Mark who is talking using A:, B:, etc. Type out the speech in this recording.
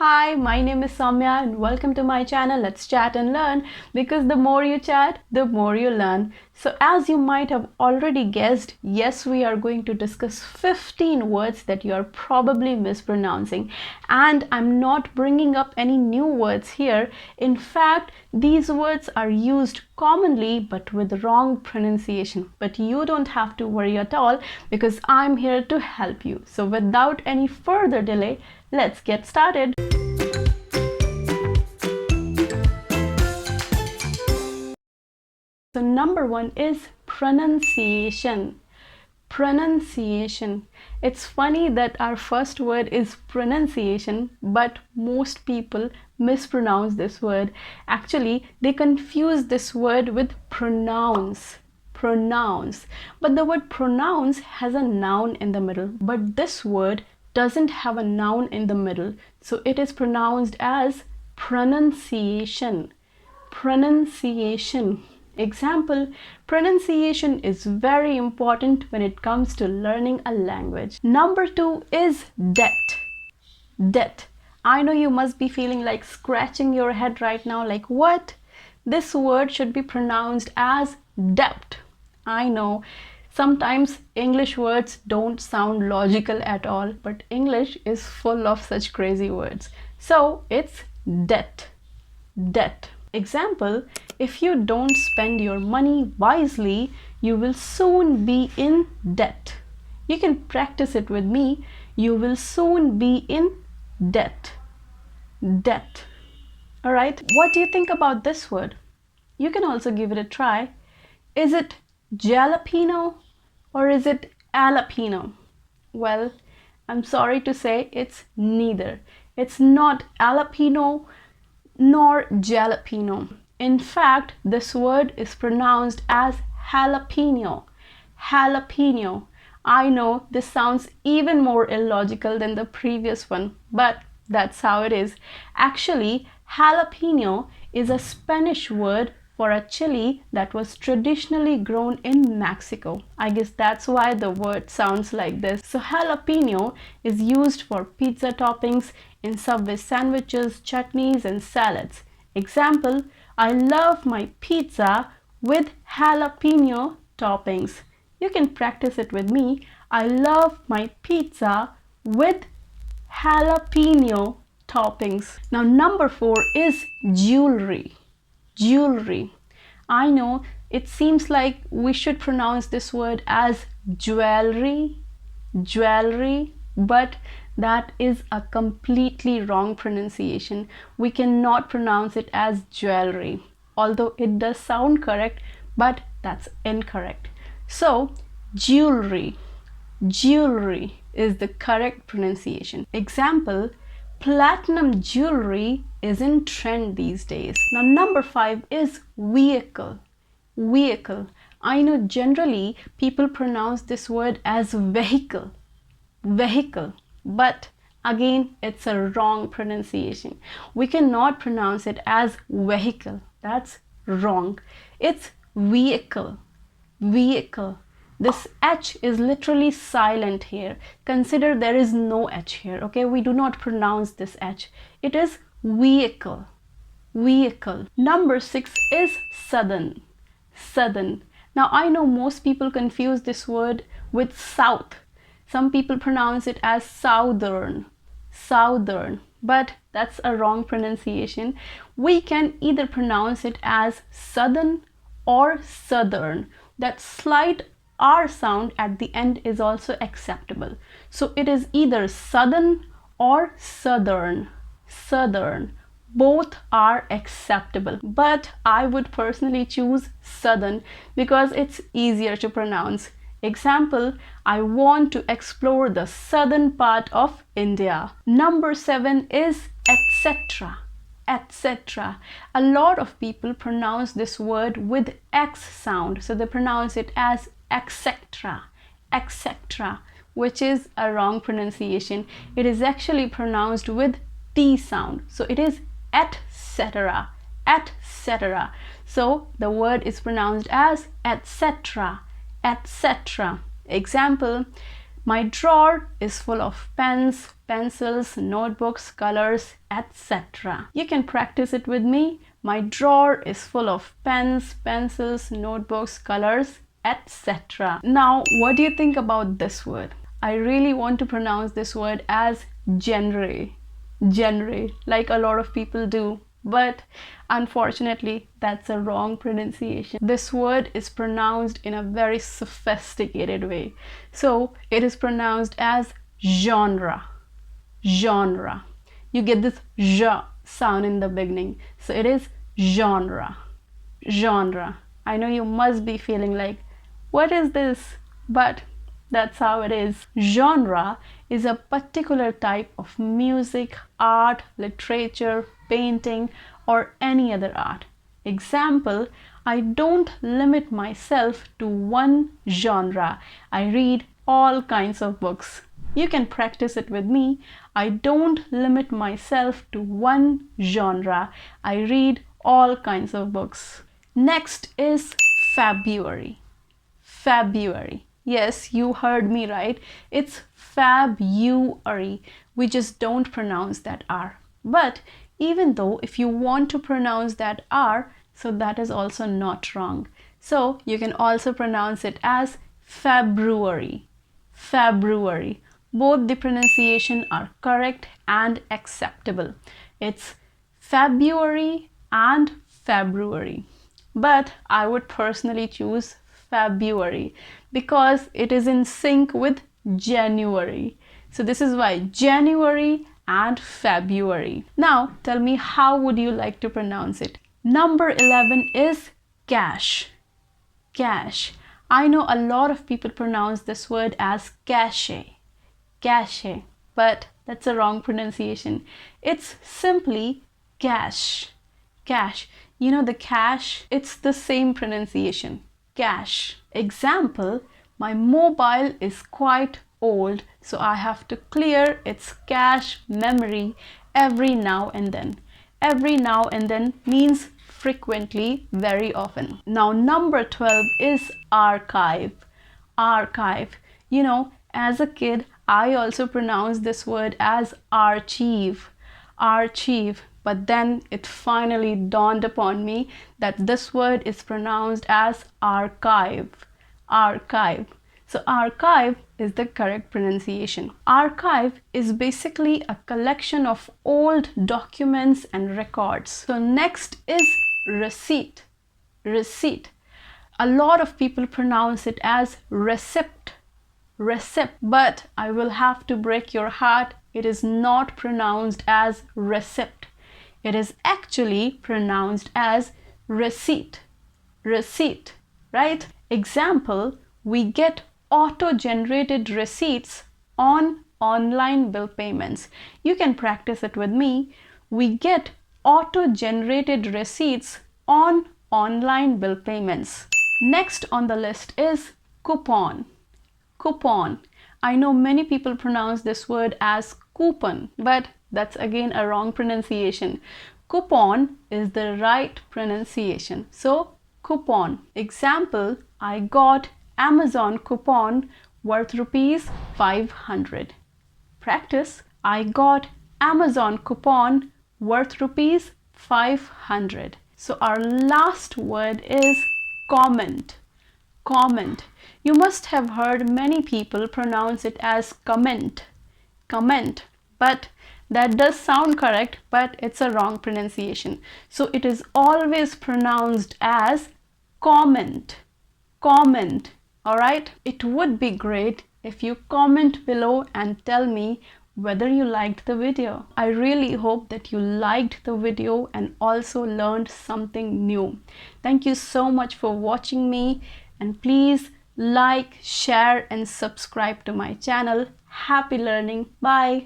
A: Hi, my name is Soumya and welcome to my channel. Let's chat and learn, because the more you chat, the more you learn. So as you might have already guessed, yes, we are going to discuss 15 words that you are probably mispronouncing. And I'm not bringing up any new words here. In fact, these words are used commonly but with wrong pronunciation. But you don't have to worry at all, because I'm here to help you. So without any further delay, let's get started. So number one is pronunciation. Pronunciation. It's funny that our first word is pronunciation, but most people mispronounce this word. Actually, they confuse this word with pronounce. Pronounce. But the word pronounce has a noun in the middle, but this word doesn't have a noun in the middle, so it is pronounced as pronunciation. Pronunciation. Example, pronunciation is very important when it comes to learning a language. Number two is debt. Debt. I know you must be feeling like scratching your head right now, like what? This word should be pronounced as debt. I know. Sometimes English words don't sound logical at all, but English is full of such crazy words. So it's debt. Debt. Example, if you don't spend your money wisely, you will soon be in debt. You can practice it with me. You will soon be in debt. Debt. Alright, what do you think about this word? You can also give it a try. Is it jalapeno or is it jalapeno? Well, I'm sorry to say it's neither. It's not jalapeno nor jalapeno. In fact, this word is pronounced as jalapeno. Jalapeno. I know this sounds even more illogical than the previous one, but that's how it is. Actually, jalapeno is a Spanish word for a chili that was traditionally grown in Mexico. I guess that's why the word sounds like this. So jalapeno is used for pizza toppings, in Subway sandwiches, chutneys, and salads. Example, I love my pizza with jalapeno toppings. You can practice it with me. I love my pizza with jalapeno toppings. Now number four is jewelry. Jewelry. I know it seems like we should pronounce this word as jewelry, jewelry, but that is a completely wrong pronunciation. We cannot pronounce it as jewelry, although it does sound correct, but that's incorrect. So jewelry, jewelry is the correct pronunciation. Example, platinum jewelry is in trend these days. Now number five is vehicle. Vehicle. I know generally people pronounce this word as vehicle. Vehicle. But again, it's a wrong pronunciation. We cannot pronounce it as vehicle. That's wrong. It's vehicle. Vehicle. This H is literally silent here. Consider there is no H here, okay? We do not pronounce this H. It is vehicle. Vehicle. Number six is southern. Southern. Now I know most people confuse this word with south. Some people pronounce it as southern. Southern. But that's a wrong pronunciation. We can either pronounce it as southern or southern. That slight R sound at the end is also acceptable. So it is either southern or southern. Southern. Both are acceptable. But I would personally choose southern because it's easier to pronounce. Example, I want to explore the southern part of India. Number seven is etc. Etc. A lot of people pronounce this word with X sound. So they pronounce it as etc. Etc. Which is a wrong pronunciation. It is actually pronounced with T sound. So it is etc. Etc. So the word is pronounced as etc. Etc. Example, My drawer is full of pens, pencils, notebooks, colors, etc. You can practice it with me. My drawer is full of pens, pencils, notebooks, colors, etc. Now, what do you think about this word? I really want to pronounce this word as genre, like a lot of people do. But unfortunately, that's a wrong pronunciation. This word is pronounced in a very sophisticated way. So it is pronounced as genre. Genre. You get this j sound in the beginning. So it is genre. Genre. I know you must be feeling like, what is this? But that's how it is. Genre is a particular type of music, art, literature, painting, or any other art. Example, I don't limit myself to one genre. I read all kinds of books. You can practice it with me. I don't limit myself to one genre. I read all kinds of books. Next is February. February. Yes, you heard me right. It's February. We just don't pronounce that R. But even though if you want to pronounce that R, so that is also not wrong. So you can also pronounce it as February. February. Both the pronunciation are correct and acceptable. It's February and February. But I would personally choose February because it is in sync with January. So this is why January and February. Now tell me, how would you like to pronounce it? Number 11 is cash. Cash. I know a lot of people pronounce this word as cache. Cache. But that's a wrong pronunciation. It's simply cash. Cash. You know the cash? It's the same pronunciation. Cash. Example, my mobile is quite old, so I have to clear its cache memory every now and then. Every now and then means frequently, very often. Now number 12 is archive. Archive. You know, as a kid, I also pronounced this word as archive. Archive. But then it finally dawned upon me that this word is pronounced as archive. Archive. So archive is the correct pronunciation. Archive is basically a collection of old documents and records. So next is receipt. Receipt. A lot of people pronounce it as receipt. Receipt. But I will have to break your heart. It is not pronounced as receipt. It is actually pronounced as receipt. Receipt, right? Example, we get auto-generated receipts on online bill payments. You can practice it with me. We get auto-generated receipts on online bill payments. Next on the list is coupon. Coupon. I know many people pronounce this word as coupon, but that's again a wrong pronunciation. Coupon is the right pronunciation. So coupon. Example, I got Amazon coupon worth rupees 500. Practice, I got Amazon coupon worth rupees 500. So our last word is comment. Comment. You must have heard many people pronounce it as comment. Comment. But that does sound correct, but it's a wrong pronunciation. So it is always pronounced as comment. Comment. Alright? It would be great if you comment below and tell me whether you liked the video. I really hope that you liked the video and also learned something new. Thank you so much for watching me, and please like, share and subscribe to my channel. Happy learning. Bye.